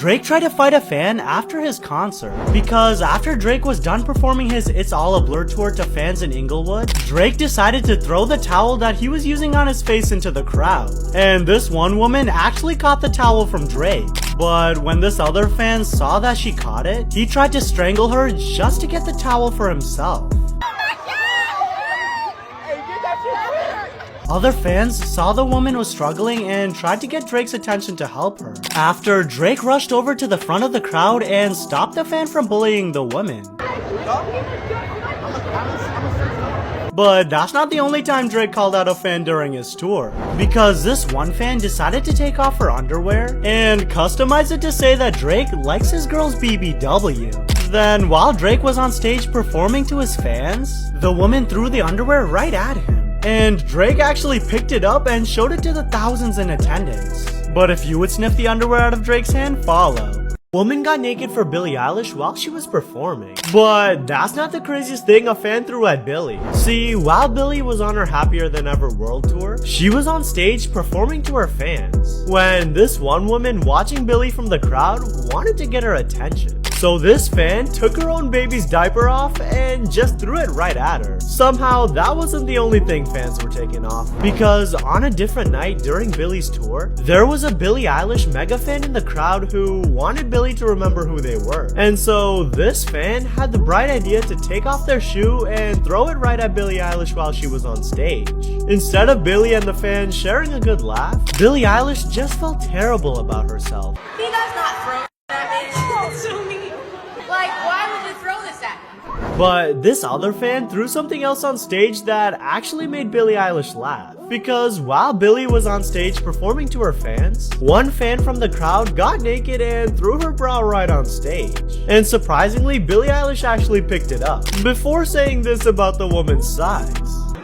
Drake tried to fight a fan after his concert, because after Drake was done performing his It's All a Blur tour to fans in Inglewood, Drake decided to throw the towel that he was using on his face into the crowd. And this one woman actually caught the towel from Drake. But when this other fan saw that she caught it, he tried to strangle her just to get the towel for himself. Other fans saw the woman was struggling and tried to get Drake's attention to help her. After Drake rushed over to the front of the crowd and stopped the fan from bullying the woman. But that's not the only time Drake called out a fan during his tour, because this one fan decided to take off her underwear and customize it to say that Drake likes his girl's BBW. Then while Drake was on stage performing to his fans, the woman threw the underwear right at him. And Drake actually picked it up and showed it to the thousands in attendance. But if you would sniff the underwear out of Drake's hand, follow. Woman got naked for Billie Eilish while she was performing. But that's not the craziest thing a fan threw at Billie. See, while Billie was on her Happier Than Ever world tour, she was on stage performing to her fans, when this one woman watching Billie from the crowd wanted to get her attention. So this fan took her own baby's diaper off and just threw it right at her. Somehow that wasn't the only thing fans were taking off, because on a different night during Billie's tour, there was a Billie Eilish mega fan in the crowd who wanted Billie to remember who they were. And so this fan had the bright idea to take off their shoe and throw it right at Billie Eilish while she was on stage. Instead of Billie and the fan sharing a good laugh, Billie Eilish just felt terrible about herself. He does not throw at me. That's so mean. Like, why would you throw this at me? But this other fan threw something else on stage that actually made Billie Eilish laugh. Because while Billie was on stage performing to her fans, one fan from the crowd got naked and threw her bra right on stage. And surprisingly, Billie Eilish actually picked it up, before saying this about the woman's size.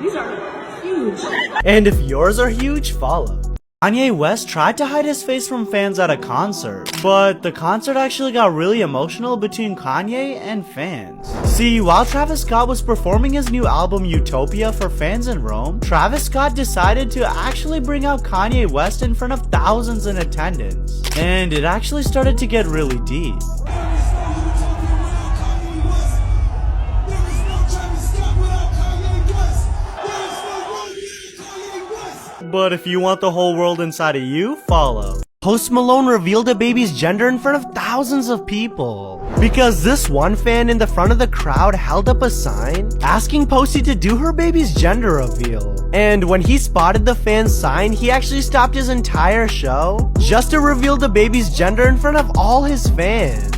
These are huge. And if yours are huge, follow. Kanye West tried to hide his face from fans at a concert, but the concert actually got really emotional between Kanye and fans. See, while Travis Scott was performing his new album Utopia for fans in Rome, Travis Scott decided to actually bring out Kanye West in front of thousands in attendance. And it actually started to get really deep. But if you want the whole world inside of you, follow. Post Malone revealed a baby's gender in front of thousands of people, because this one fan in the front of the crowd held up a sign asking Posty to do her baby's gender reveal. And when he spotted the fan's sign, he actually stopped his entire show just to reveal the baby's gender in front of all his fans.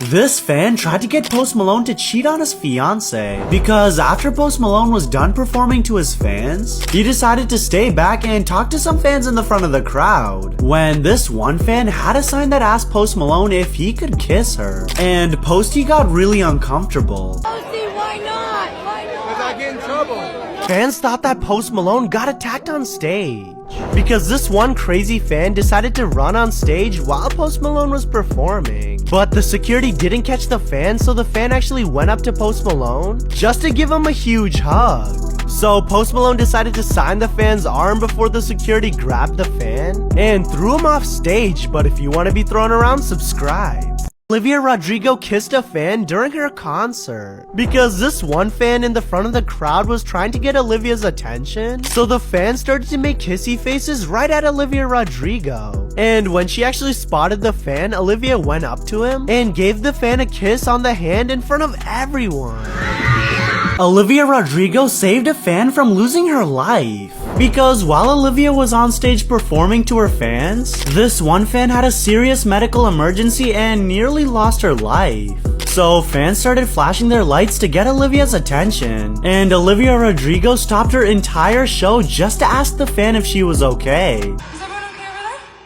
This fan tried to get Post Malone to cheat on his fiancée, because after Post Malone was done performing to his fans, he decided to stay back and talk to some fans in the front of the crowd, when this one fan had a sign that asked Post Malone if he could kiss her, and Posty got really uncomfortable. Posty, why not? Why not? Because I get in trouble. Fans thought that Post Malone got attacked on stage, because this one crazy fan decided to run on stage while Post Malone was performing. But the security didn't catch the fan, so the fan actually went up to Post Malone just to give him a huge hug. So Post Malone decided to sign the fan's arm before the security grabbed the fan and threw him off stage. But if you want to be thrown around, subscribe. Olivia Rodrigo kissed a fan during her concert, because this one fan in the front of the crowd was trying to get Olivia's attention, so the fan started to make kissy faces right at Olivia Rodrigo. And when she actually spotted the fan, Olivia went up to him and gave the fan a kiss on the hand in front of everyone. Olivia Rodrigo saved a fan from losing her life, because while Olivia was on stage performing to her fans, this one fan had a serious medical emergency and nearly lost her life. So fans started flashing their lights to get Olivia's attention, and Olivia Rodrigo stopped her entire show just to ask the fan if she was okay.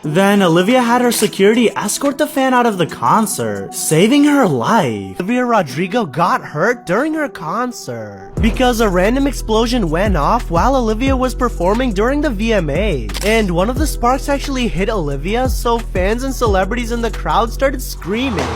Then Olivia had her security escort the fan out of the concert, saving her life. Olivia Rodrigo got hurt during her concert, because a random explosion went off while Olivia was performing during the VMAs, and one of the sparks actually hit Olivia, so fans and celebrities in the crowd started screaming.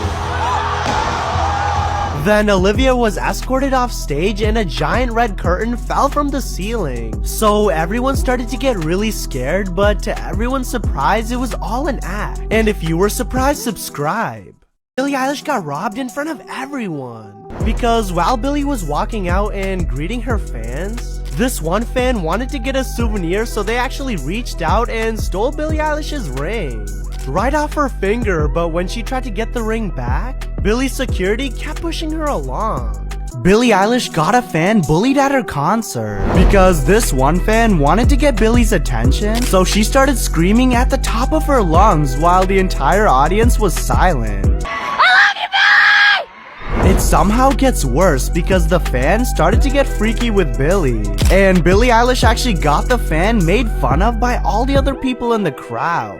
Then Olivia was escorted off stage and a giant red curtain fell from the ceiling. So everyone started to get really scared, but to everyone's surprise, it was all an act. And if you were surprised, subscribe. Billie Eilish got robbed in front of everyone. Because while Billie was walking out and greeting her fans, this one fan wanted to get a souvenir, so they actually reached out and stole Billie Eilish's ring right off her finger. But when she tried to get the ring back, Billie's security kept pushing her along. Billie Eilish got a fan bullied at her concert because this one fan wanted to get Billie's attention, so she started screaming at the top of her lungs while the entire audience was silent. It somehow gets worse because the fan started to get freaky with Billie, and Billie Eilish actually got the fan made fun of by all the other people in the crowd.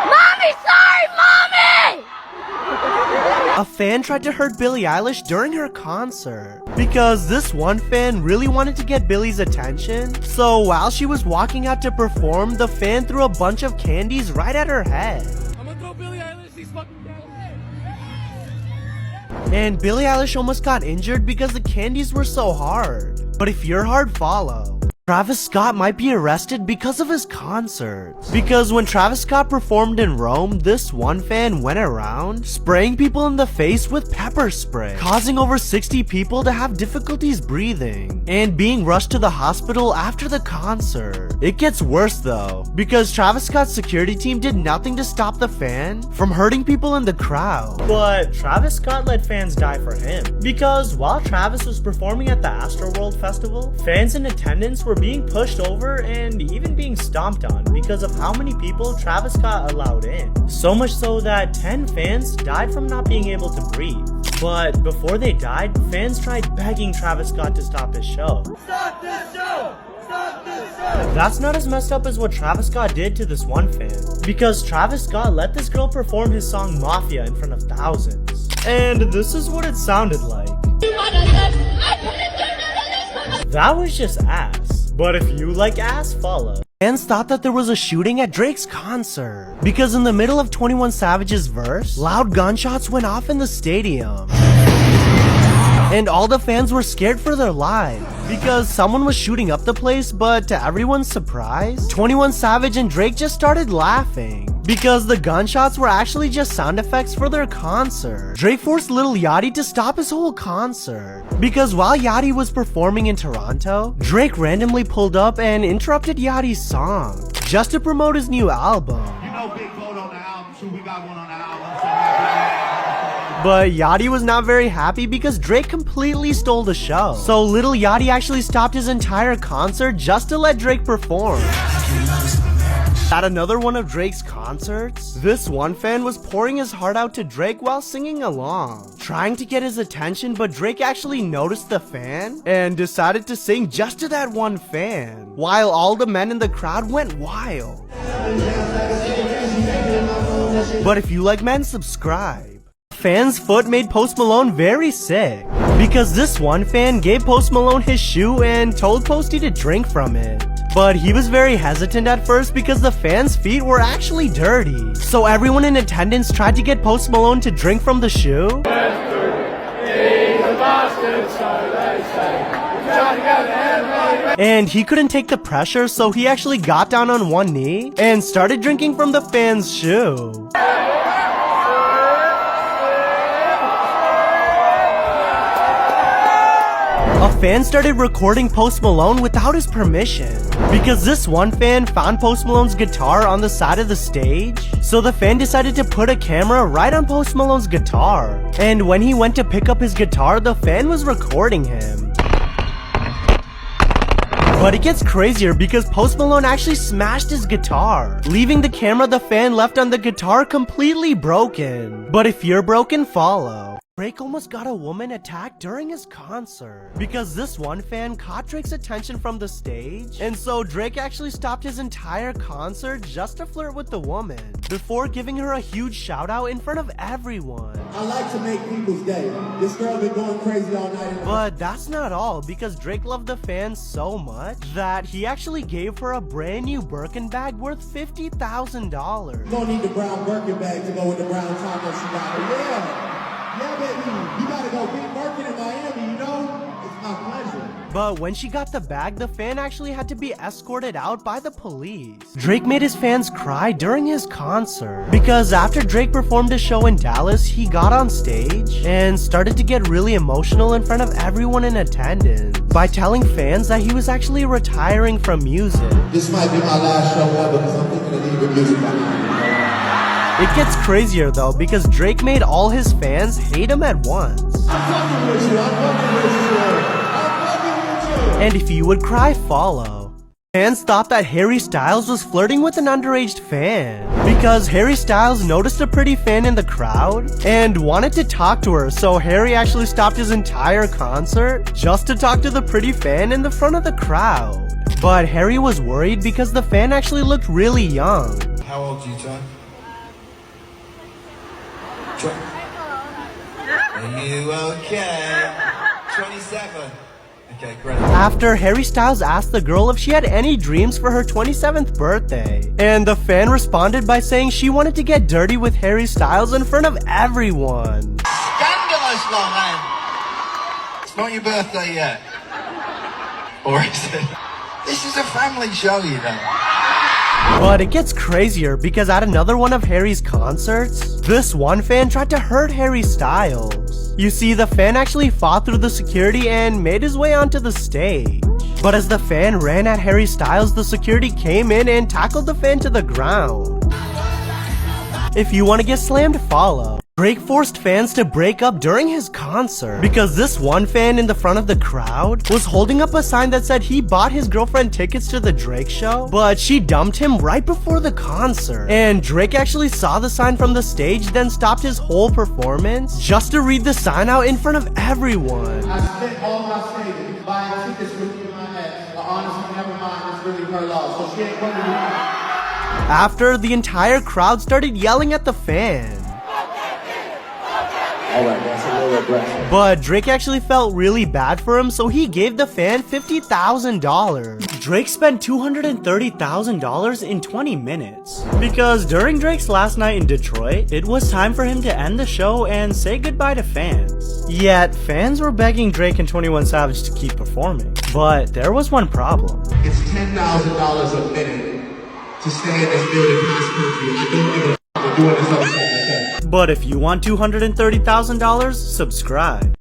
Mommy, sorry, Mommy! A fan tried to hurt Billie Eilish during her concert because this one fan really wanted to get Billie's attention, so while she was walking out to perform, the fan threw a bunch of candies right at her head. I'm gonna throw Billie Eilish these fucking candies. And Billie Eilish almost got injured because the candies were so hard. But if you're hard, follow. Travis Scott might be arrested because of his concerts. Because when Travis Scott performed in Rome, this one fan went around spraying people in the face with pepper spray, causing over 60 people to have difficulties breathing and being rushed to the hospital after the concert. It gets worse though, because Travis Scott's security team did nothing to stop the fan from hurting people in the crowd. But Travis Scott let fans die for him, because while Travis was performing at the Astroworld Festival, fans in attendance were being pushed over and even being stomped on because of how many people Travis Scott allowed in. So much so that 10 fans died from not being able to breathe. But before they died, fans tried begging Travis Scott to stop his show. Stop this show! Stop this show! That's not as messed up as what Travis Scott did to this one fan, because Travis Scott let this girl perform his song Mafia in front of thousands. And this is what it sounded like. That was just ass. But if you like ass, follow. Fans thought that there was a shooting at Drake's concert because in the middle of 21 Savage's verse, loud gunshots went off in the stadium. And all the fans were scared for their lives because someone was shooting up the place, but to everyone's surprise, 21 Savage and Drake just started laughing because the gunshots were actually just sound effects for their concert. Drake forced Lil Yachty to stop his whole concert because while Yachty was performing in Toronto, Drake randomly pulled up and interrupted Yachty's song just to promote his new album. You know Big Vote on the album, too. We got one on the album. But Yachty was not very happy because Drake completely stole the show. So Lil Yachty actually stopped his entire concert just to let Drake perform. At another one of Drake's concerts, this one fan was pouring his heart out to Drake while singing along, trying to get his attention, but Drake actually noticed the fan and decided to sing just to that one fan, while all the men in the crowd went wild. But if you like men, subscribe. Fan's foot made Post Malone very sick because this one fan gave Post Malone his shoe and told Posty to drink from it. But he was very hesitant at first because the fan's feet were actually dirty. So everyone in attendance tried to get Post Malone to drink from the shoe. And he couldn't take the pressure, so he actually got down on one knee and started drinking from the fan's shoe. A fan started recording Post Malone without his permission because this one fan found Post Malone's guitar on the side of the stage. So the fan decided to put a camera right on Post Malone's guitar. And when he went to pick up his guitar, the fan was recording him. But it gets crazier because Post Malone actually smashed his guitar, leaving the camera the fan left on the guitar completely broken. But if you're broken, follow. Drake almost got a woman attacked during his concert because this one fan caught Drake's attention from the stage, and so Drake actually stopped his entire concert just to flirt with the woman before giving her a huge shout out in front of everyone. I like to make people's day. This girl been going crazy all night. But that's not all, because Drake loved the fans so much that he actually gave her a brand new Birkin bag worth $50,000. You don't need the brown Birkin bag to go with the brown top that she got. Yeah. Yeah, baby, you gotta go get working in Miami, you know? It's my pleasure. But when she got the bag, the fan actually had to be escorted out by the police. Drake made his fans cry during his concert because after Drake performed a show in Dallas, he got on stage and started to get really emotional in front of everyone in attendance by telling fans that he was actually retiring from music. This might be my last show ever because I'm thinking of leaving music behind. It gets crazier though because Drake made all his fans hate him at once. I'm fucking with you, I'm fucking with you. I'm fucking with you. And if you would cry, follow. Fans thought that Harry Styles was flirting with an underage fan because Harry Styles noticed a pretty fan in the crowd and wanted to talk to her, so Harry actually stopped his entire concert just to talk to the pretty fan in the front of the crowd. But Harry was worried because the fan actually looked really young. How old are you, John? Are you okay? 27. Okay, great. After Harry Styles asked the girl if she had any dreams for her 27th birthday, and the fan responded by saying she wanted to get dirty with Harry Styles in front of everyone. Scandalous, long name. It's not your birthday yet. Or is it? This is a family show, you know. But it gets crazier because at another one of Harry's concerts, this one fan tried to hurt Harry Styles. You see, the fan actually fought through the security and made his way onto the stage. But as the fan ran at Harry Styles, the security came in and tackled the fan to the ground. If you want to get slammed, follow. Drake forced fans to break up during his concert because this one fan in the front of the crowd was holding up a sign that said he bought his girlfriend tickets to the Drake show, but she dumped him right before the concert. And Drake actually saw the sign from the stage, then stopped his whole performance just to read the sign out in front of everyone. I spent all my savings buying tickets with you and my ex, but honestly, never mind, it's really her loss, so she ain't going to be. After, the entire crowd started yelling at the fan. Alright, that's a little aggressive. But Drake actually felt really bad for him, so he gave the fan $50,000. Drake spent $230,000 in 20 minutes. Because during Drake's last night in Detroit, it was time for him to end the show and say goodbye to fans. Yet, fans were begging Drake and 21 Savage to keep performing. But there was one problem. It's $10,000 a minute to stay in this building cross country. I don't give a f*** doing this other stuff. But if you want $230,000, subscribe.